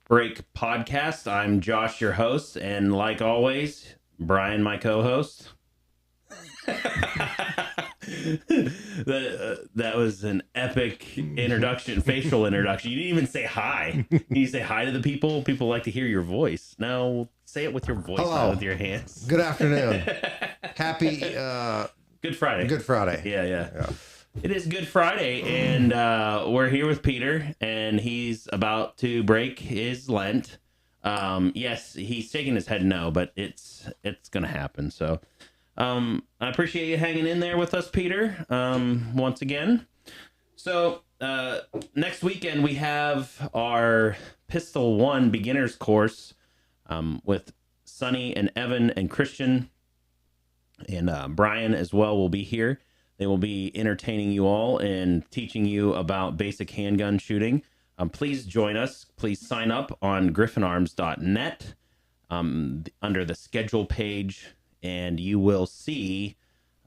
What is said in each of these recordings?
Break podcast. I'm Josh, your host, and like always, Brian, my co-host. That was an epic introduction, facial introduction. You didn't even say hi. You say hi to the people. People like to hear your voice. No, say it with your voice, Hello. not with your hands. Good afternoon. Happy Good Friday. Good Friday. Yeah. It is Good Friday, and we're here with Peter, and he's about to break his Lent. Yes, he's shaking his head no, but it's gonna happen. So I appreciate you hanging in there with us, Peter, once again. So next weekend we have our Pistol 1 beginners course with Sonny and Evan and Christian, and Brian as well will be here. They will be entertaining you all and teaching you about basic handgun shooting. Please join us. Please sign up on griffinarms.net under the schedule page, and you will see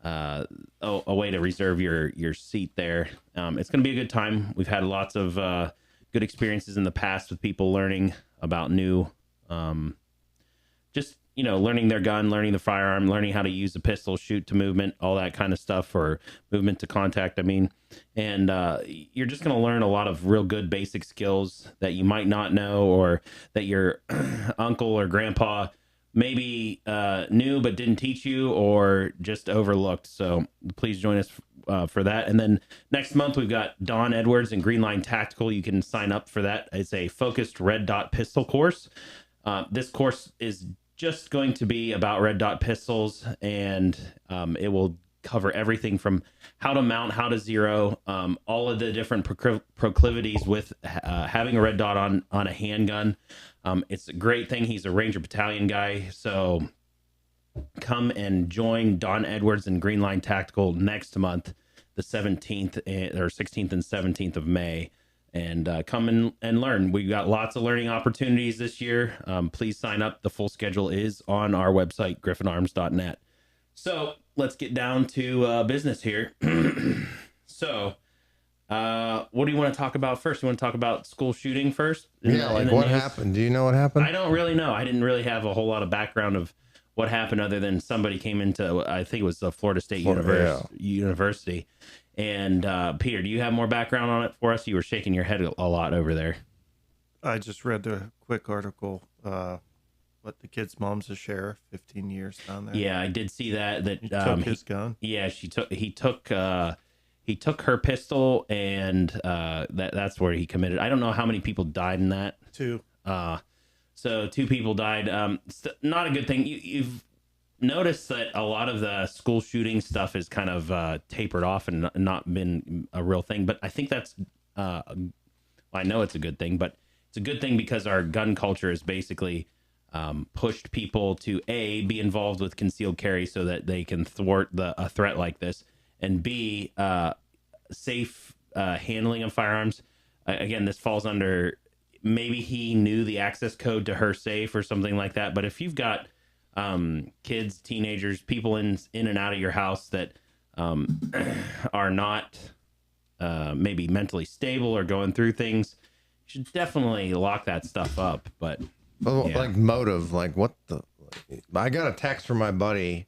a way to reserve your seat there. It's going to be a good time. We've had lots of good experiences in the past with people learning about new, just learning their gun, learning the firearm, learning how to use a pistol, shoot to movement, all that kind of stuff, or movement to contact. And you're just going to learn a lot of real good basic skills that you might not know, or that your uncle or grandpa maybe knew but didn't teach you, or just overlooked. So please join us for that. And then next month we've got Don Edwards and Green Line Tactical. You can sign up for that. It's a focused red dot pistol course. This course is just going to be about red dot pistols, and it will cover everything from how to mount, how to zero, all of the different proclivities with having a red dot on a handgun. It's a great thing. He's a Ranger Battalion guy, so come and join Don Edwards and Green Line Tactical next month, the 17th or 16th and 17th of May. And come and learn. We've got lots of learning opportunities this year. Please sign up. The full schedule is on our website, griffinarms.net. So let's get down to business here. So what do you want to talk about first? You want to talk about school shooting first? What happened? Do you know what happened? I don't really know. I didn't really have a whole lot of background of what happened, other than somebody came into, I think it was the Florida State University. And Peter, do you have more background on it for us? You were shaking your head a lot over there. I just read the quick article. What the kid's mom's a sheriff, 15 years down there. Yeah, I did see that. He took his gun. Yeah, he took her pistol, and that's where he committed. I don't know how many people died in that. 2. So 2 people died. Not a good thing. You've noticed that a lot of the school shooting stuff is kind of tapered off and not been a real thing. But I think that's, I know it's a good thing, but it's a good thing because our gun culture has basically pushed people to A, be involved with concealed carry so that they can thwart a threat like this, and B, safe handling of firearms. Again, this falls under, maybe he knew the access code to her safe or something like that. But if you've got kids, teenagers, people in and out of your house that are not maybe mentally stable or going through things, you should definitely lock that stuff up. But like motive, like what the? I got a text from my buddy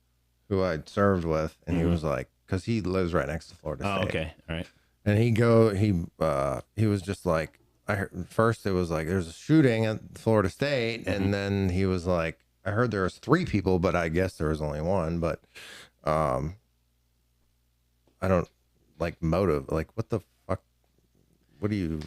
who I served with, and he was like, because he lives right next to Florida State. Oh, okay, all right. And he was just like, I heard first it was like there's a shooting at Florida State, and then he was like, I heard there was 3 people, but I guess there was only 1. But I don't like motive. Like, what the fuck? What do you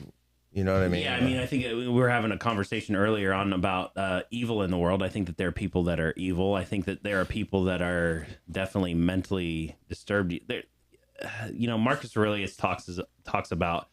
know what I mean? Yeah, I mean, I think we were having a conversation earlier on about evil in the world. I think that there are people that are evil. I think that there are people that are definitely mentally disturbed. Marcus Aurelius talks about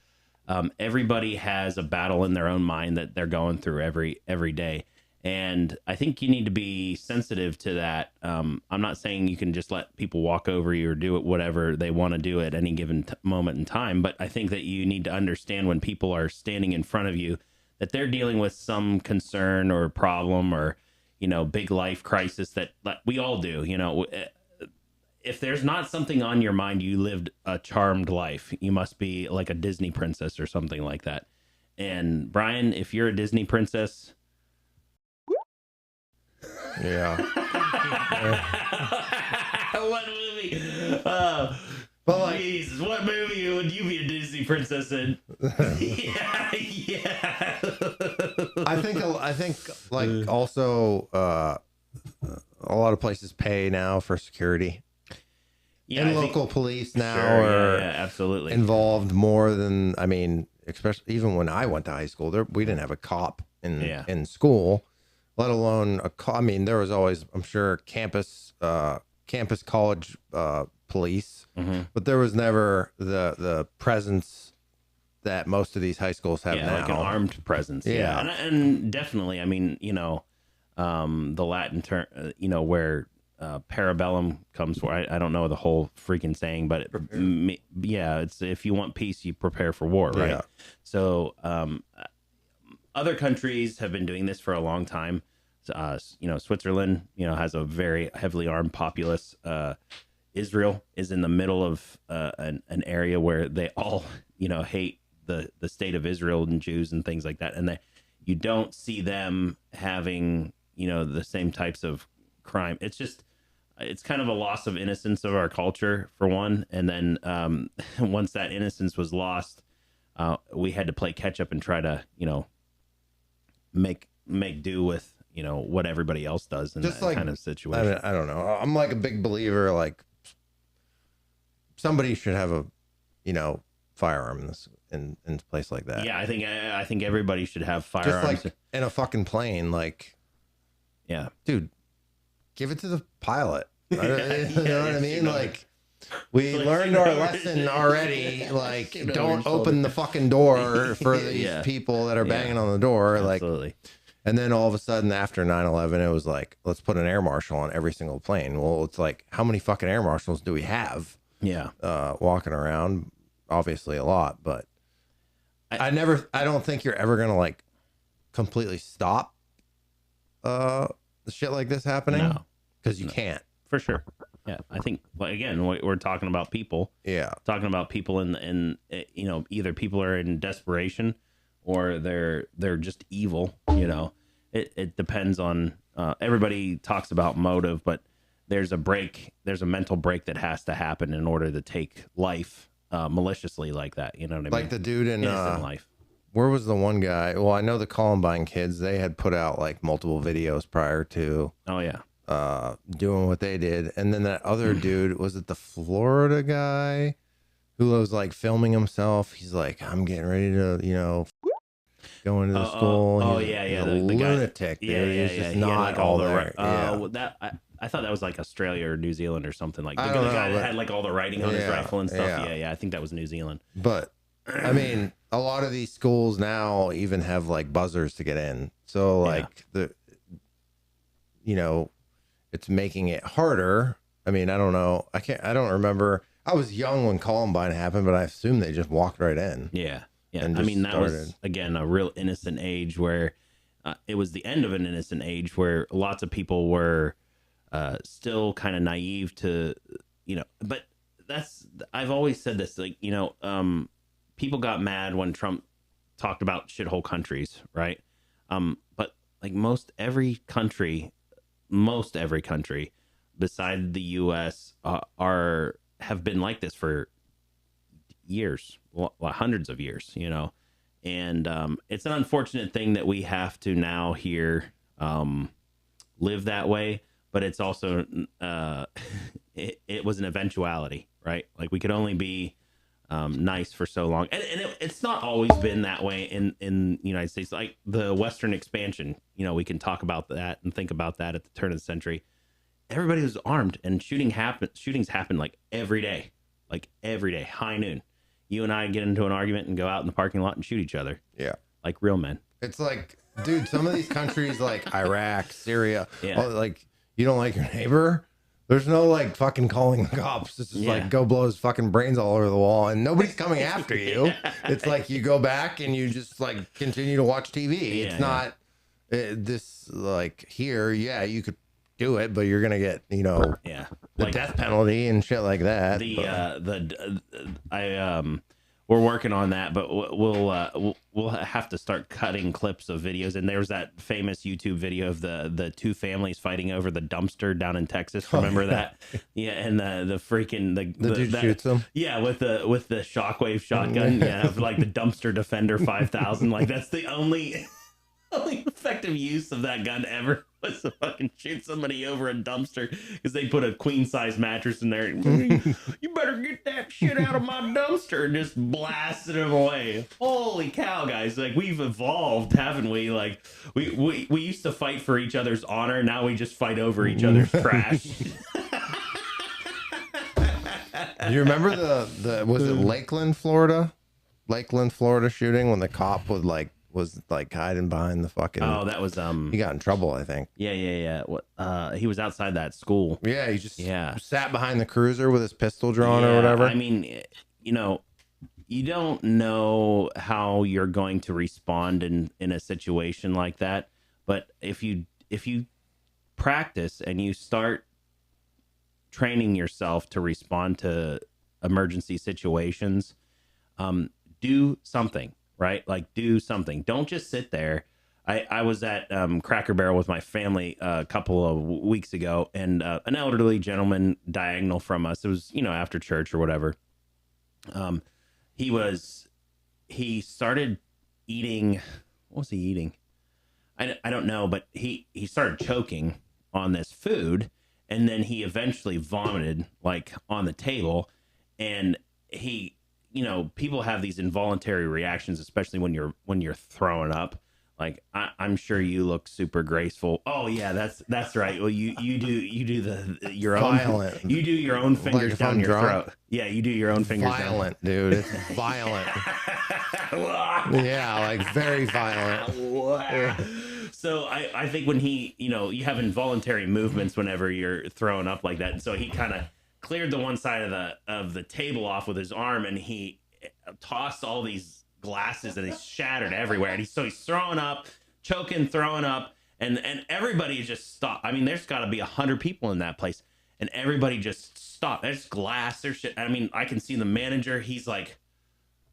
everybody has a battle in their own mind that they're going through every day. And I think you need to be sensitive to that. I'm not saying you can just let people walk over you or do it whatever they want to do at any given moment in time. But I think that you need to understand when people are standing in front of you that they're dealing with some concern or problem or, big life crisis that we all do. If there's not something on your mind, you lived a charmed life. You must be like a Disney princess or something like that. And Brian, if you're a Disney princess, Yeah. what movie? But like, Jesus, what movie would you be a Disney princess in? Yeah, yeah. I think like also a lot of places pay now for security. Yeah, And I think- local police now Sure, are yeah, absolutely involved more than, I mean, especially even when I went to high school, we didn't have a cop in school, let alone I mean, there was always, I'm sure, campus college police, but there was never the presence that most of these high schools have now. like an armed presence. Yeah. And definitely, I mean, the Latin term, where parabellum comes for. I don't know the whole freaking saying, but it's if you want peace, you prepare for war, right? Yeah. So other countries have been doing this for a long time. Switzerland, has a very heavily armed populace. Israel is in the middle of an area where they all, hate the state of Israel and Jews and things like that, and you don't see them having, the same types of crime. It's kind of a loss of innocence of our culture, for one, and then once that innocence was lost, we had to play catch up and try to, make do with what everybody else does in that kind of situation. I don't know. I'm like a big believer, like somebody should have a firearm in a place like that. Yeah, I think everybody should have firearms. Just like in a fucking plane, like, yeah, dude, give it to the pilot. You know what I mean? Like, we learned our lesson already. Like, don't open the fucking door for these people that are banging on the door. Absolutely. Like, and then all of a sudden after 9/11, it was like, let's put an air marshal on every single plane. Well, it's like, how many fucking air marshals do we have? Yeah. Walking around, obviously a lot, but I don't think you're ever going to like completely stop the shit like this happening. No. Because you can't. For sure. Yeah. I think, again, we're talking about people. Yeah. Talking about people in either people are in desperation or they're just evil. It depends on, everybody talks about motive, but there's a mental break that has to happen in order to take life maliciously like that. You know what I mean? Like the dude in Innocent life. Where was the one guy? Well, I know the Columbine kids, they had put out like multiple videos prior to Oh yeah. doing what they did. And then that other dude, was it the Florida guy who was like filming himself? He's like, I'm getting ready to, go into the school. He's yeah. a The guy, lunatic, dude. He's just He had, not like, all the there. I thought that was like Australia or New Zealand or something. Like the I don't know, guy that but- had like all the writing on his rifle and stuff. yeah. Yeah. I think that was New Zealand. But I mean, a lot of these schools now even have like buzzers to get in. So like it's making it harder. I mean, I don't know. I don't remember. I was young when Columbine happened, but I assume they just walked right in. Yeah. Yeah. And I mean, just that was, started. again, a real innocent age where it was the end of an innocent age where lots of people were still kind of naive to, but I've always said this, like, people got mad when Trump talked about shithole countries, right? But like most every country beside the U.S. Have been like this for years, hundreds of years, and it's an unfortunate thing that we have to now here live that way, but it's also it was an eventuality, right? Like we could only be nice for so long, and it's not always been that way in the United States. Like the Western expansion, we can talk about that and think about that at the turn of the century. Everybody was armed, and shootings happen like every day, high noon. You and I get into an argument and go out in the parking lot and shoot each other. Yeah. Like real men. It's like, dude, some of these countries like Iraq, Syria, like you don't like your neighbor. There's no like fucking calling the cops. It's just like go blow his fucking brains all over the wall and nobody's coming after you. It's like you go back and you just like continue to watch TV. It's not this like here. Yeah, you could do it, but you're gonna get the like death penalty and shit like that. we're working on that, but we'll have to start cutting clips of videos. And there's that famous YouTube video of the two families fighting over the dumpster down in Texas. Remember that? Yeah, and the freaking the dude shoots him. Yeah, with the shockwave shotgun. Yeah, like the dumpster defender 5000. Like that's the only effective use of that gun ever was to fucking shoot somebody over a dumpster because they put a queen size mattress in there. You better get that shit out of my dumpster, and just blasted him away. Holy cow, guys! Like we've evolved, haven't we? Like we used to fight for each other's honor. Now we just fight over each other's trash. Do you remember the was it Lakeland, Florida shooting when the cop was like hiding behind the fucking... Oh, that was he got in trouble, I think. Yeah. What he was outside that school. Yeah, he just sat behind the cruiser with his pistol drawn or whatever. I mean, you know, you don't know how you're going to respond in a situation like that, but if you practice and you start training yourself to respond to emergency situations, do something. Right? Like do something. Don't just sit there. I was at Cracker Barrel with my family a couple of weeks ago, and an elderly gentleman diagonal from us, it was, you know, after church or whatever. He started eating, what was he eating? I don't know, but he started choking on this food, and then he eventually vomited like on the table, and he, you know, people have these involuntary reactions, especially when you're throwing up. Like I'm sure you look super graceful. Oh yeah, that's right. Well, you do your own violent. You do your own fingers like down your throat. Yeah, you do your own fingers. Violent, dude. It's violent. Yeah, like very violent. So I think when you have involuntary movements whenever you're throwing up like that, and so he kind of cleared the one side of the table off with his arm, and he tossed all these glasses and they shattered everywhere. And he's throwing up, choking, throwing up, and everybody just stopped. I mean, there's got to be 100 people in that place, and everybody just stopped. There's glass, there's shit. I mean, I can see the manager. He's like,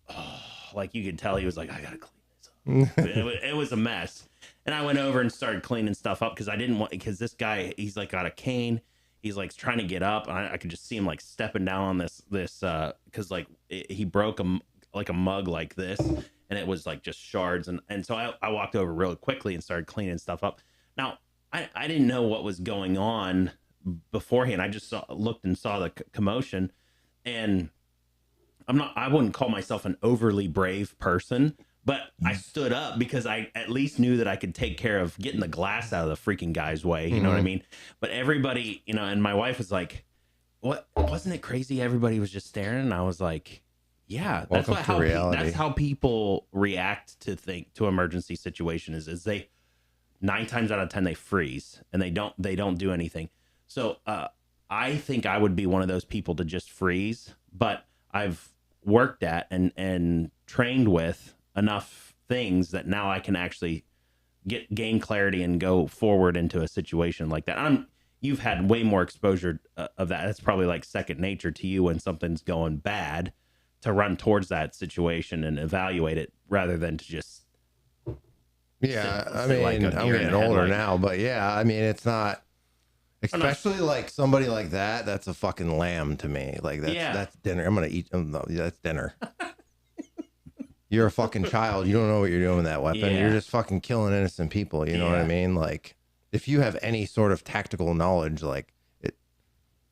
oh, like you could tell he was like, I gotta clean this up. It was a mess. And I went over and started cleaning stuff up because this guy, he's like got a cane. He's like trying to get up. I could just see him like stepping down on this because like he broke a mug like this, and it was like just shards. And so I walked over really quickly and started cleaning stuff up. Now I didn't know what was going on beforehand. I just looked and saw the commotion, and I wouldn't call myself an overly brave person, but I stood up because I at least knew that I could take care of getting the glass out of the freaking guy's way. You know what I mean? But everybody, you know, and my wife was like, what, wasn't it crazy? Everybody was just staring. And I was like, yeah, that's how people react to emergency situations is they 9 times out of 10, they freeze and they don't do anything. So, I think I would be one of those people to just freeze, but I've worked at and trained with enough things that now I can actually gain clarity and go forward into a situation like that. You've had way more exposure of that. That's probably like second nature to you when something's going bad, to run towards that situation and evaluate it rather than to just I mean, like I'm getting older now, but yeah, I mean, it's not, especially like somebody like that. That's a fucking lamb to me. Like that's dinner. I'm gonna eat. No, that's dinner. You're a fucking child. You don't know what you're doing with that weapon. Yeah. You're just fucking killing innocent people. You know what I mean? Like, if you have any sort of tactical knowledge, like,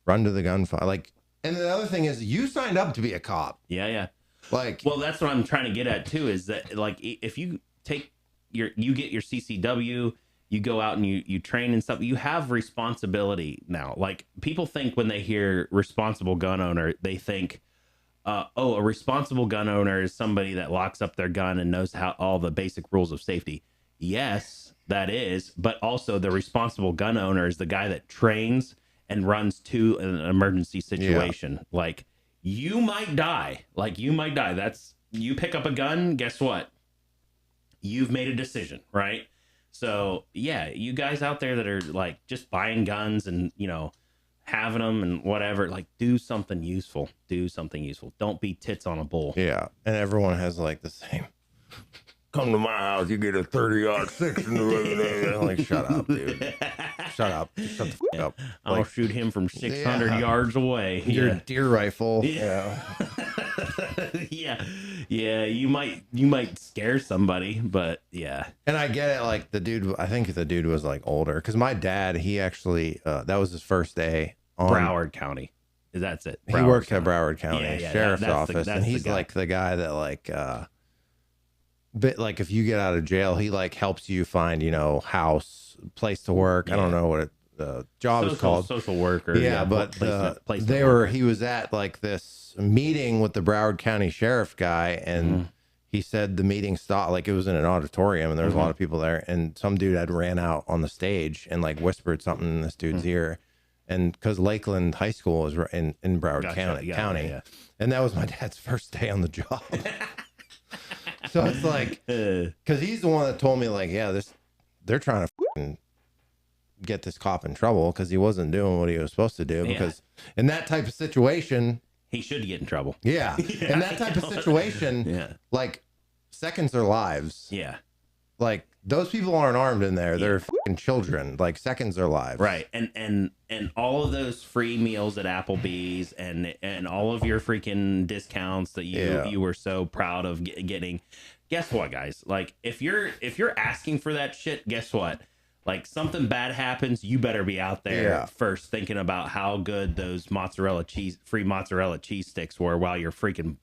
run to the gunfire. Like, and the other thing is, you signed up to be a cop. Yeah. Like, well, that's what I'm trying to get at too. Is that like if you take you get your CCW, you go out and you train and stuff. You have responsibility now. Like people think when they hear responsible gun owner, they think, a responsible gun owner is somebody that locks up their gun and knows how all the basic rules of safety. Yes, that is. But also the responsible gun owner is the guy that trains and runs to an emergency situation. Yeah. Like you might die. That's, you pick up a gun. Guess what? You've made a decision, right? So yeah, you guys out there that are like just buying guns and, you know, having them and whatever. Like, do something useful. Do something useful. Don't be tits on a bull. Yeah, and everyone has like the same. Come to my house, you get a 30-06 in the like, shut up, dude. Shut up. Shut the f up. I'll Like, shoot him from 600 yards away. your Yeah. deer rifle. Yeah. Yeah. You might scare somebody, but yeah. And I get it. Like I think the dude was like older because my dad, he actually, that was his first day on Broward County. That's it. He worked at Broward County Yeah, Sheriff's that's Office, and he's like the guy that like if you get out of jail, he like helps you find house, place to work. I don't know what the job is called, social worker. Yeah, but he was at like this meeting with the Broward County Sheriff guy, and he said the meeting stopped. Like it was in an auditorium, and there was a lot of people there, and some dude had ran out on the stage and like whispered something in this dude's ear. And because Lakeland High School is in Broward County, yeah. And that was my dad's first day on the job. So it's like, because he's the one that told me, like, yeah, they're trying to fucking get this cop in trouble because he wasn't doing what he was supposed to do. Because in that type of situation, he should get in trouble. Yeah, in that type of situation, like seconds are lives. Yeah, like those people aren't armed in there. They're fucking children. Like seconds are lives. Right. And all of those free meals at Applebee's and all of your freaking discounts that you were so proud of getting. Guess what, guys? Like if you're asking for that shit, guess what? Like something bad happens, you better be out there first thinking about how good those free mozzarella cheese sticks were while you're freaking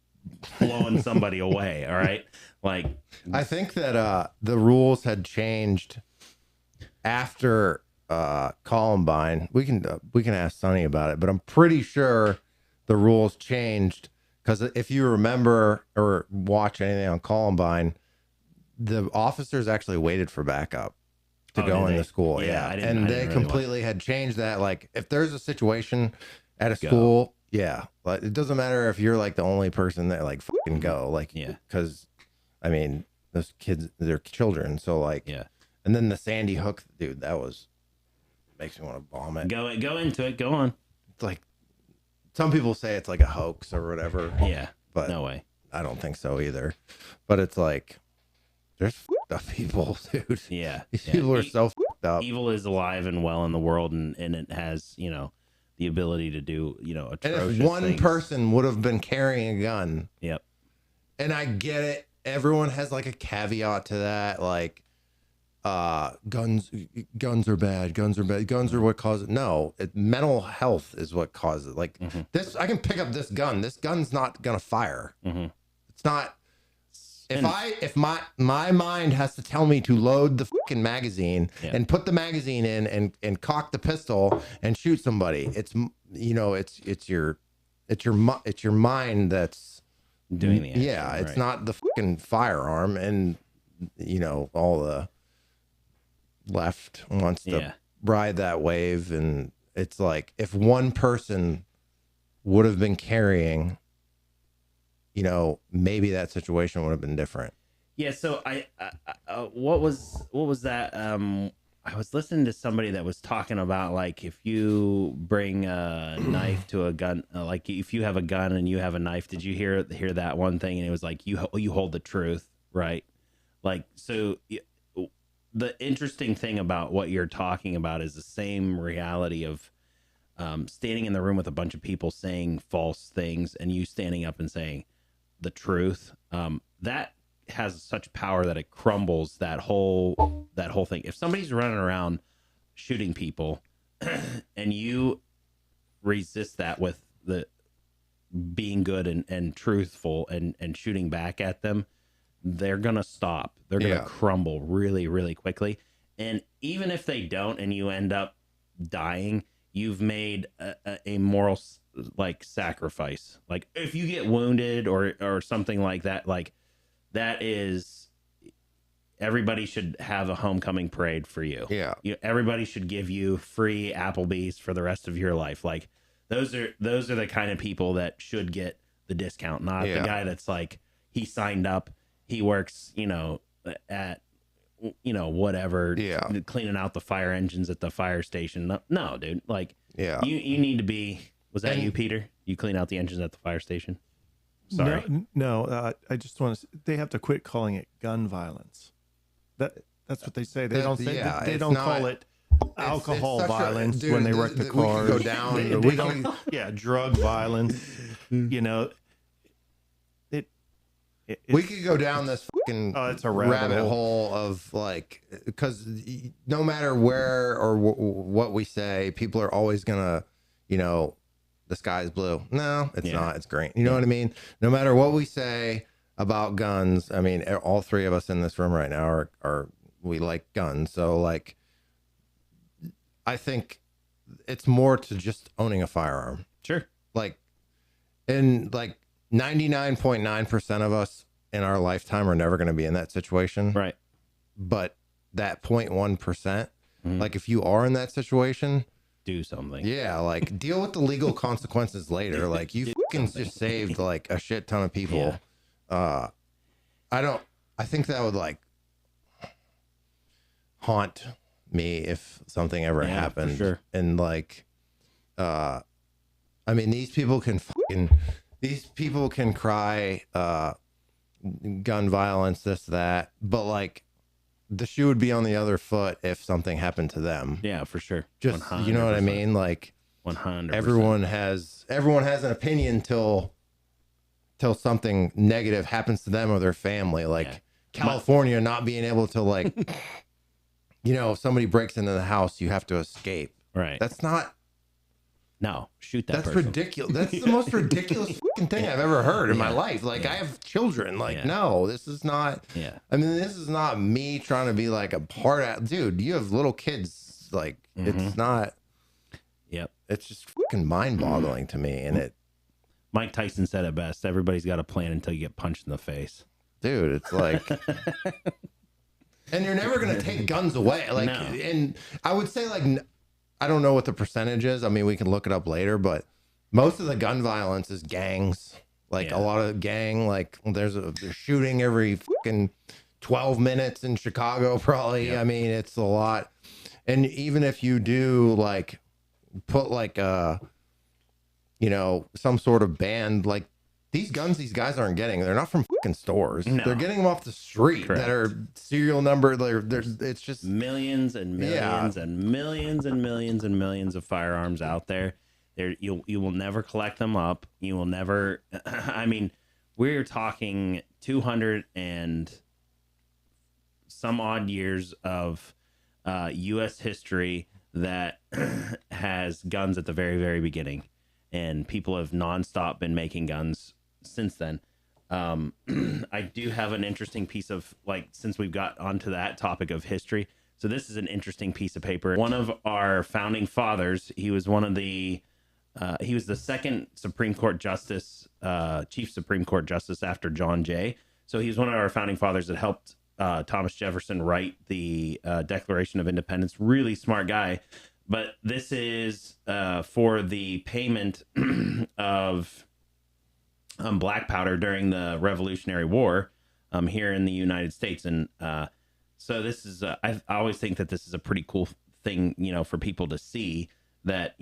blowing somebody away. All right. Like, I think that the rules had changed after Columbine. We can ask Sonny about it, but I'm pretty sure the rules changed because if you remember or watch anything on Columbine, the officers actually waited for backup to go into school. Yeah, and they completely had changed that. Like if there's a situation at a school, like it doesn't matter if you're like the only person that like fucking go, like because I mean those kids, they're children, so like and then the Sandy Hook dude, that makes me want to vomit. Go into it. Go on. It's like some people say it's like a hoax or whatever. Yeah, but no way. I don't think so either. But it's like there's fucked up people, dude. Yeah, these people are so fucked up. Evil is alive and well in the world, and it has the ability to do atrocious and if one things. person would have been carrying a gun, and I get it, everyone has like a caveat to that, like guns are bad, guns are what cause it. No, mental health is what causes it. Like this, I can pick up this gun's not gonna fire. It's not. If my mind has to tell me to load the fucking magazine and put the magazine in and cock the pistol and shoot somebody, it's it's your mind that's doing the action, it's not the fucking firearm. And all the left wants to ride that wave, and it's like if one person would have been carrying, maybe that situation would have been different. Yeah. So I what was that? I was listening to somebody that was talking about like if you bring a knife to a gun, like if you have a gun and you have a knife. Did you hear that one thing? And it was like you hold the truth, right? Like so. The interesting thing about what you're talking about is the same reality of standing in the room with a bunch of people saying false things and you standing up and saying the truth. That has such power that it crumbles that whole thing. If somebody's running around shooting people and you resist that with the being good and truthful and shooting back at them, they're going to stop. They're going to crumble really, really quickly. And even if they don't and you end up dying, you've made a moral like sacrifice. Like if you get wounded or something like that, like that is, everybody should have a homecoming parade for you. Yeah. Everybody should give you free Applebee's for the rest of your life. Like those are the kind of people that should get the discount, not the guy that's like, he signed up, he works, at whatever, Yeah. cleaning out the fire engines at the fire station. No, dude. Like, Yeah. you need to be. Was that And- you, Peter? You clean out the engines at the fire station? Sorry. No. I just want to. They have to quit calling it gun violence. That's what they say. They don't say. Yeah, They it's don't not- call it alcohol such a- violence dude, when they wreck the we could cars. go down. They We don't. Yeah, drug violence. You know. We could go down this fucking it's a rabbit hole of like, because no matter where or what we say, people are always gonna, the sky's blue. No, it's not. It's green. You know what I mean? No matter what we say about guns, I mean, all three of us in this room right now are we like guns. So like, I think it's more to just owning a firearm. Sure. Like, and like 99.9% of us in our lifetime are never going to be in that situation. Right. But that 0.1%, like if you are in that situation, Do something. yeah, like deal with the legal consequences later. Like you fucking just saved like a shit ton of people. Yeah. I think that would like haunt me if something ever Yeah, for happened. sure. And like, I mean, these people can cry, gun violence, this, that, but like the shoe would be on the other foot if something happened to them. Yeah, for sure. Just, you know what I 100%. mean? Like 100%. everyone has an opinion till something negative happens to them or their family. Like Yeah. California not being able to like, if somebody breaks into the house, you have to escape. Right. That's not, No, shoot that that's person. ridiculous. That's the most ridiculous fucking thing I've ever heard in my life. Like I have children. Like, no, this is not, Yeah. I mean, this is not me trying to be like a part of, dude, you have little kids. Like it's not, Yep. it's just fucking mind boggling to me. And Mike Tyson said it best. Everybody's got a plan until you get punched in the face. dude, it's like, and you're never going to take guns away. Like, No. and I would say like, I don't know what the percentage is. I mean, we can look it up later, but most of the gun violence is gangs. Like a lot of gang, like there's shooting every fucking 12 minutes in Chicago, probably. Yeah. I mean, it's a lot. And even if you do like put like some sort of ban, like these guns these guys aren't getting, they're not from fucking stores. No. They're getting them off the street. Correct. That are serial number. There's it's just Millions and millions and millions and millions and millions of firearms out there. You will never collect them up. You will never. I mean, we're talking 200 and some odd years of U.S. history that has guns at the very, very beginning, and people have nonstop been making guns since then. I do have an interesting piece of, like, since we've got onto that topic of history. So this is an interesting piece of paper. One of our founding fathers, he was one of the, he was the second Supreme Court Justice, Chief Supreme Court Justice after John Jay. So he was one of our founding fathers that helped Thomas Jefferson write the Declaration of Independence. Really smart guy. But this is for the payment of black powder during the Revolutionary War here in the United States. And so this is, I always think that this is a pretty cool thing, for people to see that,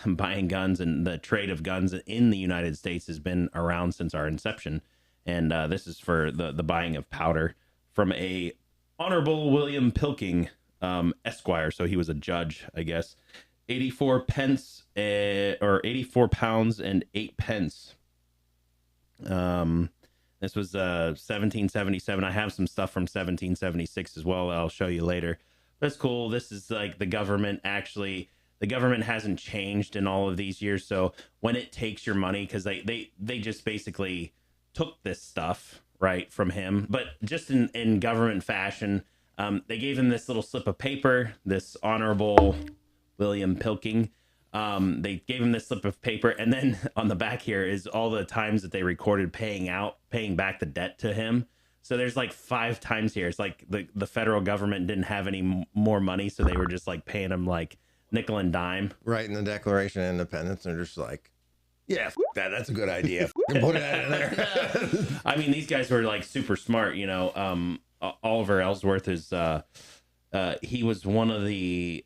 buying guns and the trade of guns in the United States has been around since our inception. And this is for the buying of powder from a Honorable William Pilking, Esquire. So he was a judge, I guess. 84 pence or 84 pounds and 8 pence. This was 1777. I have some stuff from 1776 as well that I'll show you later. That's cool. This is like the government hasn't changed in all of these years. So when it takes your money, because they just basically took this stuff right from him, but just in government fashion, they gave him this little slip of paper, this Honorable William Pilking. They gave him this slip of paper, and then on the back here is all the times that they recorded paying back the debt to him. So there's like 5 times here. It's like the federal government didn't have any more money, so they were just like paying him like nickel and dime. right in the Declaration of Independence. They're just like, yeah, that's a good idea. Put that in there. I mean, these guys were like super smart, Oliver Ellsworth is he was one of the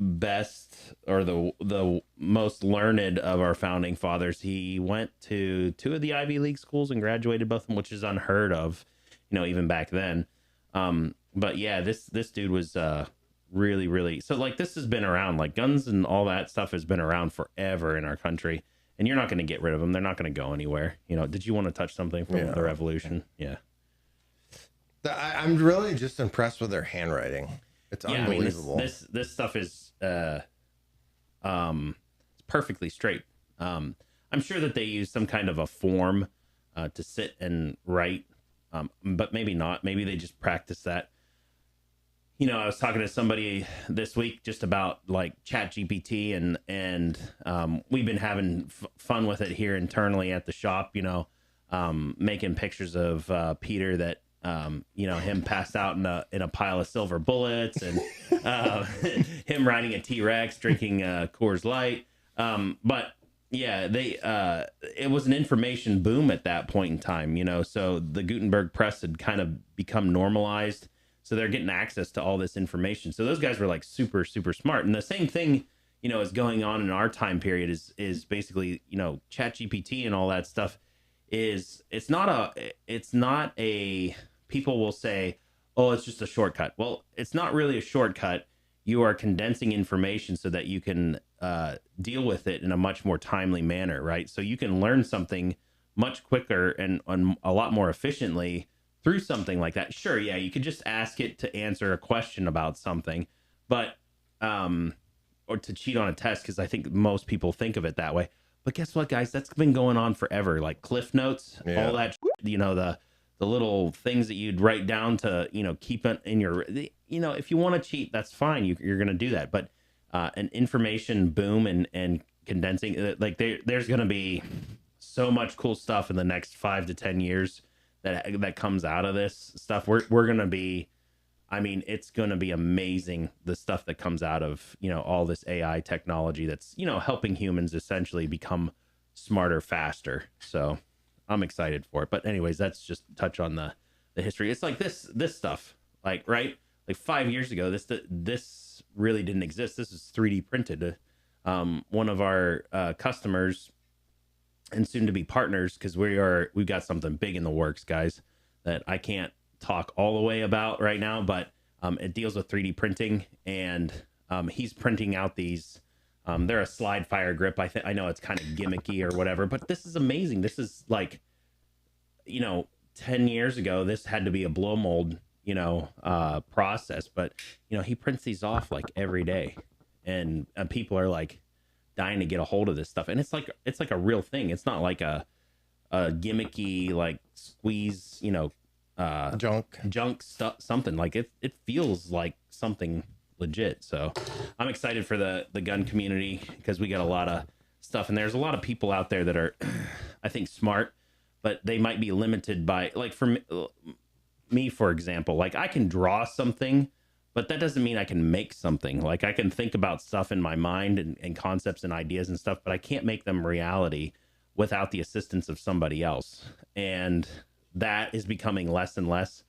best or the most learned of our founding fathers. He went to 2 of the Ivy League schools and graduated both of them, which is unheard of, even back then. But yeah, this dude was really so like this has been around, like guns and all that stuff has been around forever in our country, and you're not going to get rid of them. They're not going to go anywhere. Did you want to touch something from the revolution? Yeah. I'm really just impressed with their handwriting. It's unbelievable. This stuff is it's perfectly straight. I'm sure that they use some kind of a form to sit and write, but maybe not. Maybe they just practice that. I was talking to somebody this week just about like Chat GPT, and we've been having fun with it here internally at the shop. Making pictures of Peter that. Him passed out in a pile of silver bullets, and him riding a T-Rex, drinking Coors Light. But yeah, it was an information boom at that point in time, so the Gutenberg press had kind of become normalized. So they're getting access to all this information. So those guys were like super, super smart. And the same thing, is going on in our time period is basically, Chat GPT and all that stuff it's not a people will say, oh, it's just a shortcut. Well, it's not really a shortcut. You are condensing information so that you can deal with it in a much more timely manner, right? So you can learn something much quicker and a lot more efficiently through something like that. Sure, yeah, you could just ask it to answer a question about something, but or to cheat on a test, because I think most people think of it that way. But guess what, guys? That's been going on forever. Like Cliff Notes, all that, the little things that you'd write down to, keep it in your, if you want to cheat, that's fine. You're going to do that. But an information boom and condensing, like there's going to be so much cool stuff in the next 5 to 10 years that comes out of this stuff. We're going to be, it's going to be amazing, the stuff that comes out of, all this AI technology that's, helping humans essentially become smarter, faster. So I'm excited for it. But anyways, that's just touch on the history. It's like this stuff, like, right? Like 5 years ago, this really didn't exist. This is 3D printed. One of our customers and soon to be partners, because we've got something big in the works, guys, that I can't talk all the way about right now, but it deals with 3D printing, and he's printing out these they're a slide fire grip. I know it's kind of gimmicky or whatever, but this is amazing. This is like, 10 years ago, this had to be a blow mold, process, but he prints these off like every day, and people are like dying to get a hold of this stuff. And it's like a real thing. It's not like a gimmicky, like squeeze, junk stuff, something like it feels like something legit. So I'm excited for the gun community, because we got a lot of stuff, and there's a lot of people out there that are, I think, smart, but they might be limited by, like, for me, for example, like I can draw something, but that doesn't mean I can make something. Like I can think about stuff in my mind and concepts and ideas and stuff, but I can't make them reality without the assistance of somebody else. And that is becoming less and less.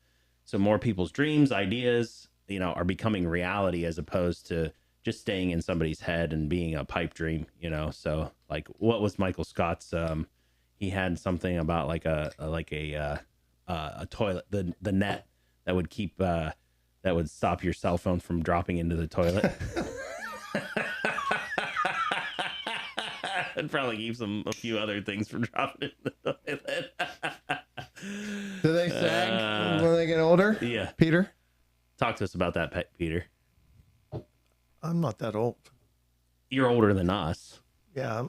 So more people's dreams, ideas, are becoming reality, as opposed to just staying in somebody's head and being a pipe dream, So like, what was Michael Scott's, he had something about like a toilet, the net that would keep, that would stop your cell phone from dropping into the toilet. It'd probably keep a few other things from dropping in the toilet. Do they sag when they get older? Yeah. Peter? Talk to us about that, Peter. I'm not that old. You're older than us. Yeah,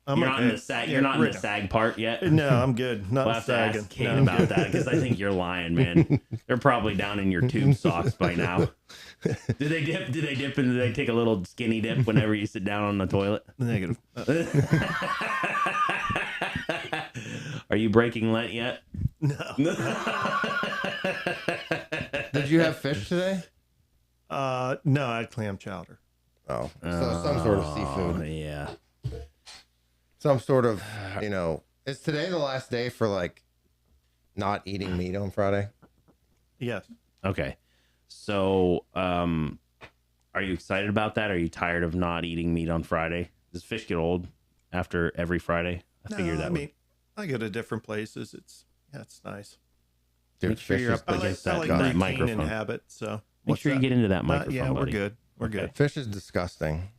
I'm you're not in the sag. You're not in the sag part yet. No, I'm good. Not we'll have to sagging. ask Kate about that, because I think you're lying, man. They're probably down in your tube socks by now. Do they dip? Do they dip? And do they take a little skinny dip whenever you sit down on the toilet? Negative. Are you breaking Lent yet? No. Did you have fish today? No, I had clam chowder. Oh, so some sort of seafood. Yeah. Some sort of, is today the last day for like not eating meat on Friday? Yes. Okay. So, are you excited about that? Are you tired of not eating meat on Friday? Does fish get old after every Friday? I figured that would. I go to different places. It's nice. Dude, Make sure fish you're is up against I that, like that routine microphone. and habit. So Make what's sure you that? get into that microphone, Yeah, we're buddy. good. We're Okay. good. Fish is disgusting.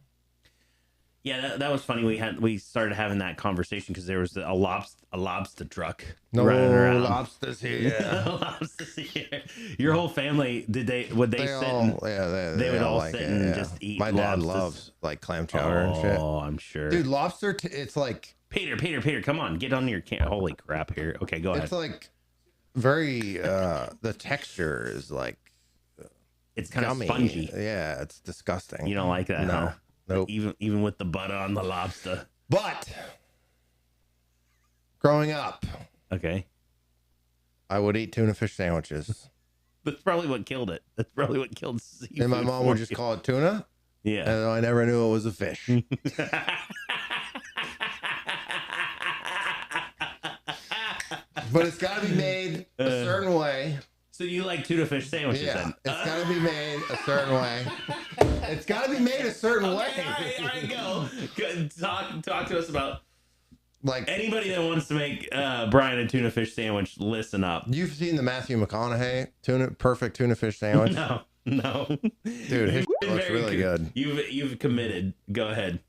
Yeah, that was funny. We started having that conversation because there was a lobster truck No running around. lobsters here. Lobsters here. Your whole family would they They sit all, and yeah, they would all like sit it, and yeah. just eat My dad lobsters? loves like clam chowder and shit. Oh, I'm sure. Dude, lobster, it's like, Peter, come on, get on your holy crap here. Okay, go ahead. it's like very, the texture is like It's kind of gummy. spongy. Yeah, it's disgusting. You don't like that, No. huh? Nope. Even with the butter on the lobster. But growing up, Okay. I would eat tuna fish sandwiches. That's probably what killed it. That's probably what killed seafood. And my mom for would just you. call it tuna. Yeah. And I never knew it was a fish. But it's got to be made a certain way. So you like tuna fish sandwiches Yeah, then? it's got to be made a certain way. It's got to be made a certain way. Okay, all right, go. Good. Talk to us about Like, anybody that wants to make Brian a tuna fish sandwich. Listen up. you've seen the Matthew McConaughey perfect tuna fish sandwich? No, Dude, his You've been looks very really good. You've committed. Go ahead.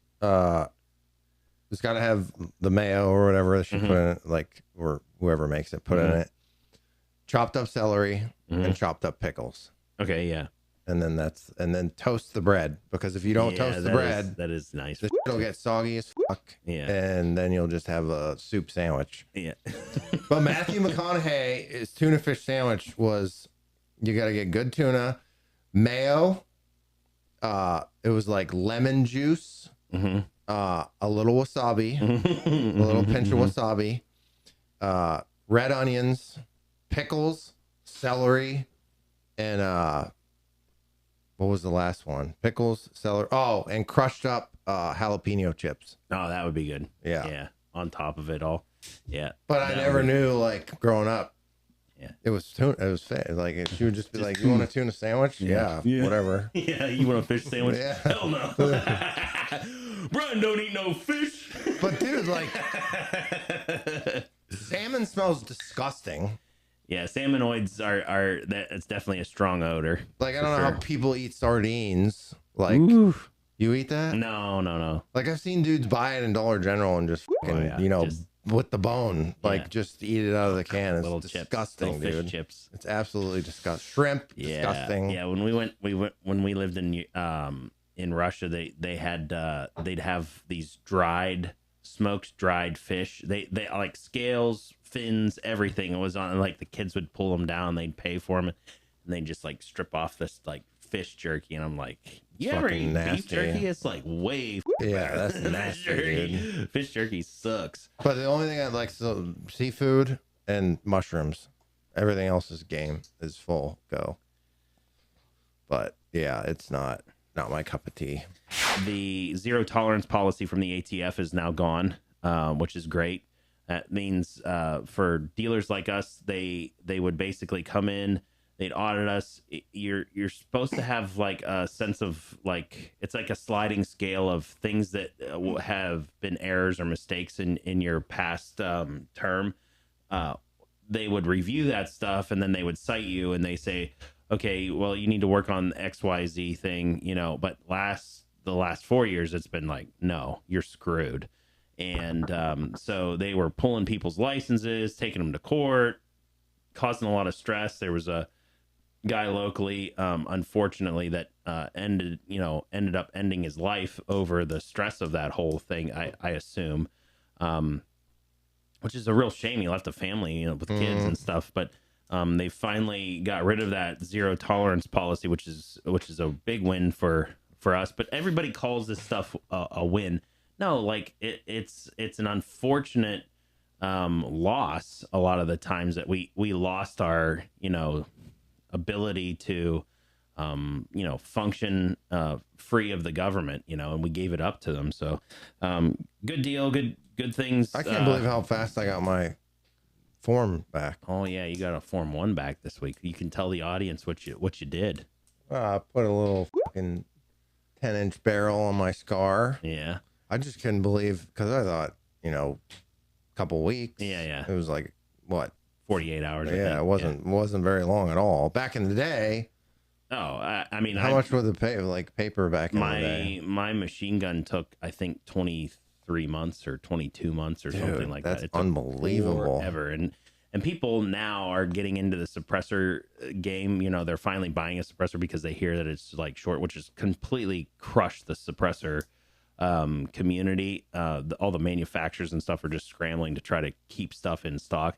It's got to have the mayo or whatever that she put in it, like, or whoever makes it put in it. Chopped up celery and chopped up pickles. Okay, yeah. And then toast the bread, because if you don't toast the bread, that is nice. the shit'll get soggy as fuck. Yeah. And then you'll just have a soup sandwich. Yeah. But Matthew McConaughey's tuna fish sandwich was, you got to get good tuna, mayo. It was like lemon juice, a little wasabi, a little pinch of wasabi, red onions, pickles, celery, and what was the last one? Pickles, celery. Oh, and crushed up jalapeno chips. Oh, that would be good. Yeah. Yeah. On top of it all. Yeah. But I That never would- knew, like, growing up. Yeah. It was tuna. It was fat. Like, she would just be like, "You want a tuna sandwich? Yeah, whatever." Yeah, you want a fish sandwich? Yeah. Hell no. Brian don't eat no fish. But dude, like, salmon smells disgusting. Yeah, salmonoids are that. It's definitely a strong odor. Like, I for don't know sure. how people eat sardines. Like, Oof. you eat that? No. Like, I've seen dudes buy it in Dollar General and just fucking, yeah, just- with the bone, like, Yeah. just eat it out of the can. It's Little disgusting, chips, little dude. fish chips. It's absolutely disgusting. Shrimp, Yeah, disgusting. yeah. When we lived in Russia, they had they'd have these smoked dried fish. They like scales, fins, everything. It was on, like, the kids would pull them down. They'd pay for them, and they'd just, like, strip off this, like, fish jerky. And I'm like, you ever fucking eat nasty. beef jerky? It's like way Yeah, that's than nasty, fish jerky. dude. Fish jerky sucks. But the only thing I like is seafood and mushrooms. Everything else is game, is full go. But yeah, it's not my cup of tea. The zero tolerance policy from the ATF is now gone, which is great. That means for dealers like us, they would basically come in, they'd audit us. You're supposed to have, like, a sense of, like, it's like a sliding scale of things that have been errors or mistakes in your past term. They would review that stuff, and then they would cite you, and they say, okay, well, you need to work on the XYZ thing, but the last 4 years, it's been like, no, you're screwed. And so they were pulling people's licenses, taking them to court, causing a lot of stress. There was a guy locally, unfortunately, that ended up ending his life over the stress of that whole thing, I assume, which is a real shame. He left a family, with kids and stuff, but they finally got rid of that zero tolerance policy, which is a big win for us. But everybody calls this stuff a win. No, like, it's an unfortunate loss a lot of the times that we lost our ability to function free of the government, and we gave it up to them. So good deal, good things. I can't believe how fast I got my form back. Oh yeah, you got a Form 1 back this week. You can tell the audience what you did. I put a little fucking 10-inch barrel on my scar. Yeah. I just couldn't believe, because I thought, a couple weeks. Yeah. It was like, what? 48 hours. Yeah, it wasn't very long at all. Back in the day. Oh, I mean, how much would the paper back in the day? My machine gun took, I think, 23 months or 22 months or something like that. That's unbelievable. Forever. And people now are getting into the suppressor game. They're finally buying a suppressor because they hear that it's like short, which has completely crushed the suppressor community. All the manufacturers and stuff are just scrambling to try to keep stuff in stock.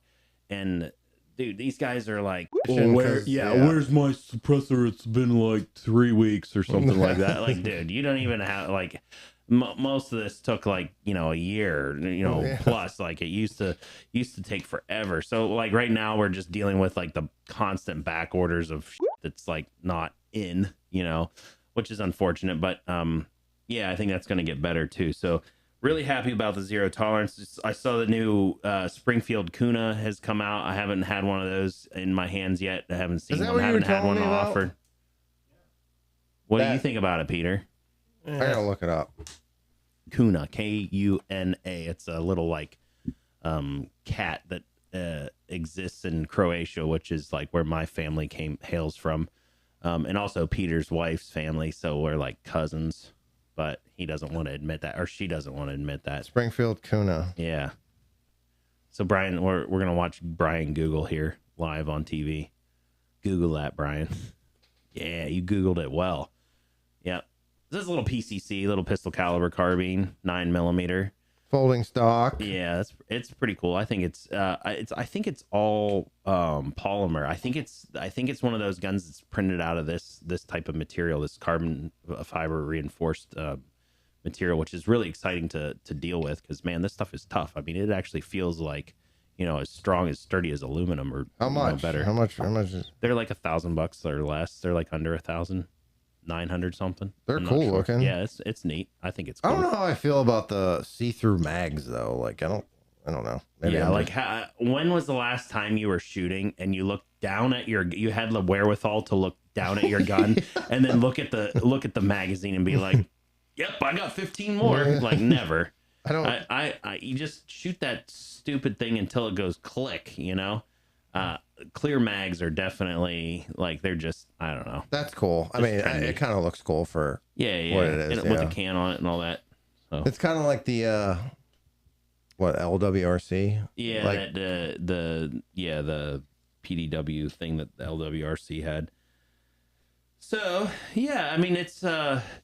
And dude, these guys are like, where's my suppressor? It's been like 3 weeks or something like that. Like, dude, you don't even have like most of this took like a year, plus. Like it used to take forever. So like right now we're just dealing with like the constant back orders of shit that's like not in, which is unfortunate. But yeah, I think that's going to get better too. So really happy about the zero tolerance. I saw the new Springfield Kuna has come out. I haven't had one of those in my hands yet. I haven't seen one. I haven't had one offered. What do you think about it, Peter? I gotta look it up. Kuna, Kuna. It's a little like cat that exists in Croatia, which is like where my family hails from, and also Peter's wife's family. So we're like cousins. But he doesn't want to admit that, or she doesn't want to admit that. Springfield Kuna. Yeah. So Brian, we're gonna watch Brian Google here live on TV. Google that, Brian. Yeah, you Googled it well. Yep. This is a little PCC, little pistol caliber carbine, 9mm. Folding stock. Yeah, it's pretty cool. I think it's all polymer. I think it's one of those guns that's printed out of this type of material, this carbon fiber reinforced material, which is really exciting to deal with because man, this stuff is tough. I mean, it actually feels like as strong, as sturdy as aluminum or how much better. How much is... They're like $1,000 or less. They're like under 1,000. 900 something. They're cool looking. Yeah, it's neat. I think it's cool. I don't know how I feel about the see-through mags though. Like I don't know. Maybe yeah, like when was the last time you were shooting and you looked down at you had the wherewithal to look down at your gun and then look at the magazine and be like, "Yep, I got 15 more." Yeah. Like never. You just shoot that stupid thing until it goes click, Clear mags are definitely like they're just I don't know. That's cool. I mean, it kind of looks cool for what it is, with the can on it and all that. So. It's kind of like the LWRC. Yeah, like, the PDW thing that the LWRC had. So yeah, I mean it's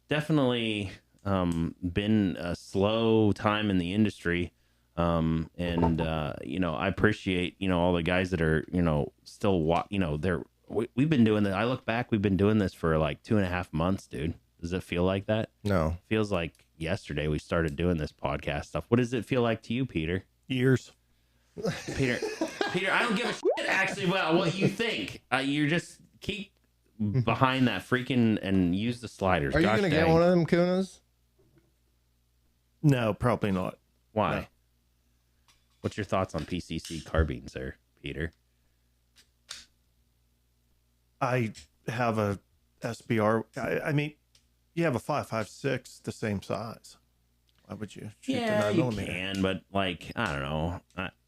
definitely been a slow time in the industry. I appreciate, all the guys that are, still, we've been doing that. I look back, we've been doing this for like 2.5 months, dude. Does it feel like that? No. Feels like yesterday we started doing this podcast stuff. What does it feel like to you, Peter? Years. Peter, I don't give a shit actually about what you think. You just keep behind that freaking and use the sliders. Are you going to get one of them Kunas? No, probably not. Why? No. What's your thoughts on PCC carbines there, Peter? I have a SBR. I mean, you have a 5.56 the same size. Why would you shoot the 9mm? You can, but like I don't know,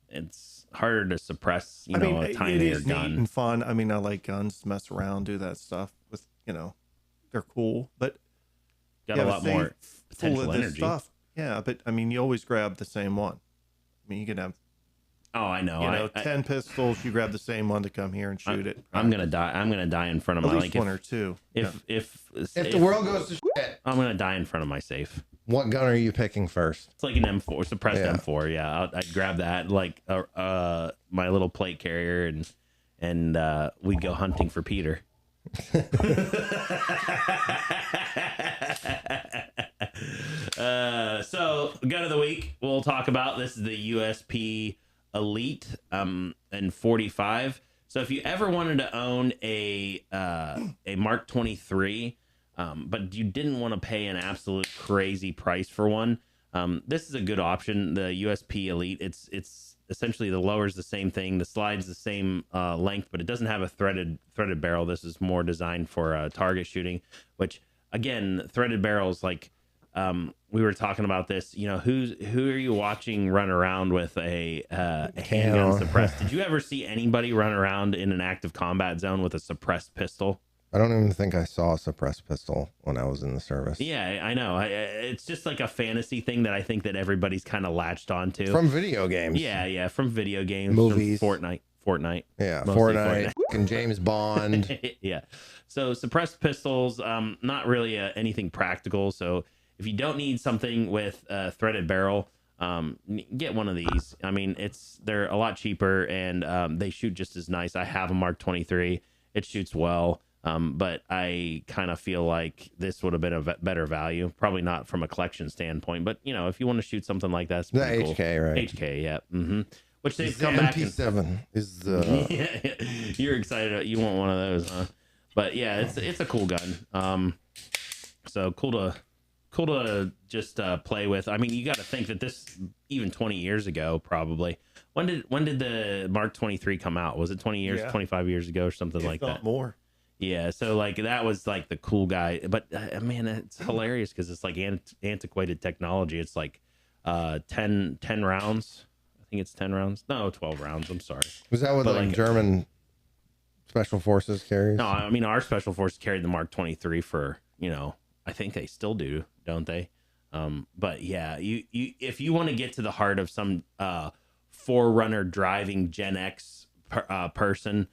it's harder to suppress. A tinier gun. It is neat and fun. I mean, I like guns, mess around, do that stuff with. They're cool, but got a lot more potential energy. Stuff. Yeah, but I mean, you always grab the same one. I mean, you can have. Oh, I know. 10 pistols. You grab the same one to come here and shoot it. I'm gonna die. I'm gonna die in front of at my least one or two. If the world goes to shit, I'm gonna die in front of my safe. What gun are you picking first? It's like an M4, suppressed M4. Yeah, I'd grab that, like my little plate carrier, and we'd go hunting for Peter. So gun of the week we'll talk about. This is the USP Elite and 45. So if you ever wanted to own a Mark 23, but you didn't want to pay an absolute crazy price for one, This is a good option. The USP Elite, it's essentially the lower's the same thing, the slide's the same length, but it doesn't have a threaded barrel. This is more designed for target shooting, which again, threaded barrels, like we were talking about this. You know, who are you watching run around with a handgun suppressed? Did you ever see anybody run around in an active combat zone with a suppressed pistol? I don't even think I saw a suppressed pistol when I was in the service. Yeah, I know. It's just like a fantasy thing that I think that everybody's kind of latched onto. From video games. Yeah, from video games. Movies. From Fortnite. Yeah, Fortnite. And James Bond. Yeah. So suppressed pistols, not really anything practical. So if you don't need something with a threaded barrel, get one of these. I mean, they're a lot cheaper and they shoot just as nice. I have a Mark 23. It shoots well. But I kind of feel like this would have been a better value. Probably not from a collection standpoint, but you know, if you want to shoot something like that, it's the pretty HK, cool. right? HK, yeah. Mm-hmm. Which they've the come back. MP7 is the. Yeah, you're excited. You want one of those, huh? But yeah, it's a cool gun. So cool to just play with. I mean, you got to think that this even 20 years ago, probably. When did the Mark 23 come out? Was it 20 years, 25 years ago, or something like that? More. Yeah, so like that was like the cool guy, but man, it's hilarious because it's like antiquated technology. It's like 10 rounds. I think it's 10 rounds. No, 12 rounds. I'm sorry. Was that what like German special forces carries? No, I mean our special forces carried the Mark 23 for, you know, I think they still do, don't they? But yeah, you if you want to get to the heart of some forerunner driving Gen X person.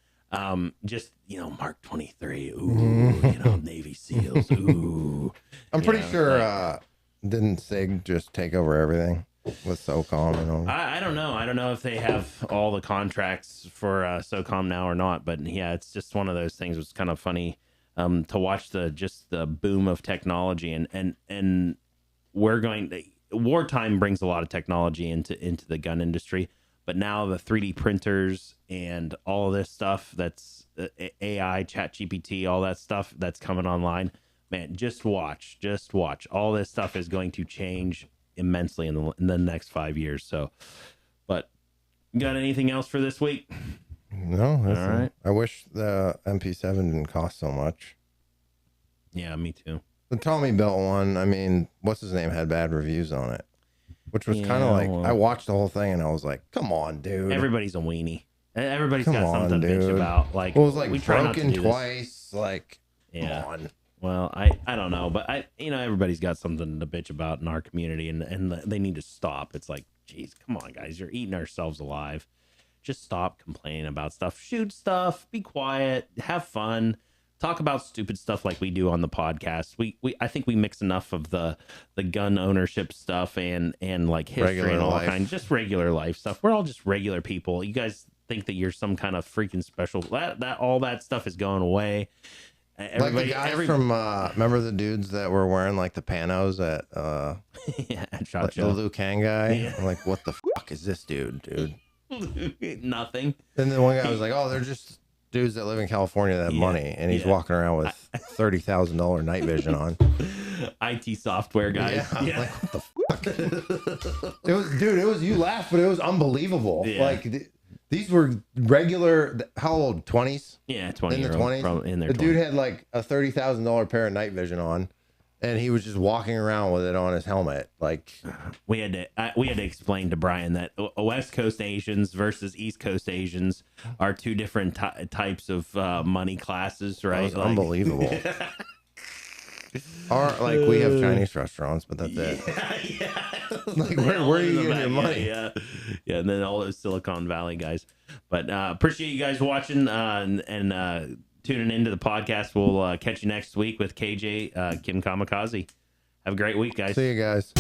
Just, you know, Mark 23, ooh, you know, Navy SEALs, ooh. I'm pretty sure, didn't SIG just take over everything with SOCOM and all? I don't know. I don't know if they have all the contracts for SOCOM now or not, but yeah, it's just one of those things. It's kind of funny to watch the boom of technology and wartime brings a lot of technology into the gun industry. But now the 3D printers and all of this stuff that's AI, ChatGPT, all that stuff that's coming online, man, just watch. All this stuff is going to change immensely in the next 5 years. So, but got anything else for this week? No. All right. I wish the MP7 didn't cost so much. Yeah, me too. The Tommy built one. I mean, what's his name had bad reviews on it. Which was kind of like, I watched the whole thing and I was like, come on, dude. Everybody's a weenie. Everybody's got something to bitch about. Like, it was like we try broken not to do twice. Like, yeah. Come on. Well, I don't know, but everybody's got something to bitch about in our community and they need to stop. It's like, geez, come on, guys. You're eating ourselves alive. Just stop complaining about stuff. Shoot stuff. Be quiet. Have fun. Talk about stupid stuff like we do on the podcast. I think we mix enough of the gun ownership stuff and like history regular and all life. kinds, just regular life stuff. We're all just regular people. You guys think that you're some kind of freaking special. That all that stuff is going away. Like the guys from remember the dudes that were wearing like the panos at yeah, at Shot like Show. the Liu Kang guy. Yeah. I'm like, what the fuck is this dude? Nothing. And then one guy was like, oh, they're just dudes that live in California that have money, and he's walking around with $30,000 night vision on. IT software guys. Yeah. Like, what the fuck? It was you laughed, but it was unbelievable. Yeah. Like these were regular. How old? 20s? Yeah, 20 in the 20s. In their the 20s. dude had like a $30,000 pair of night vision on, and he was just walking around with it on his helmet. Like we had to explain to Brian that West Coast Asians versus East Coast Asians are two different types of money classes, right? That was unbelievable. Like we have Chinese restaurants, but that's it. Yeah. Like where are you getting your money? Yeah, and then all those Silicon Valley guys. But appreciate you guys watching and tuning into the podcast. We'll catch you next week with KJ Kim Kamikaze. Have a great week, guys. See you guys.